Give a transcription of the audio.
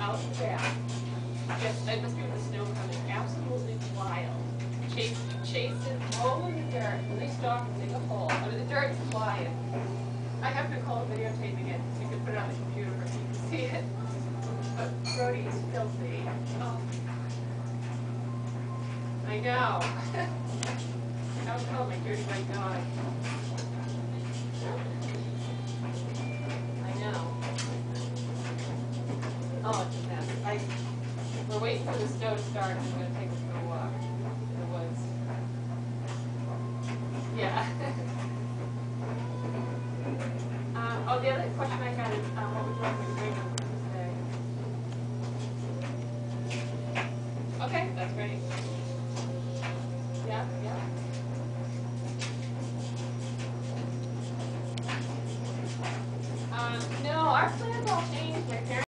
out the back. Just, it must be with the snow coming, absolutely wild. Chasing, rolling the dirt, and they stop and dig a hole. I mean, the dirt's flying. I have Nicole videotaping it so you can put it on the computer so you can see it. But Brody is filthy. Oh. I know. I would call my dirty white dog. I know. Oh, it's a mess. We're waiting for the snow to start and I'm going to take us for a walk in the woods. Yeah. Oh, the other question I had is, what would you like me to bring on today? Okay, that's great. Yeah, yeah. No, our plans all changed. My parents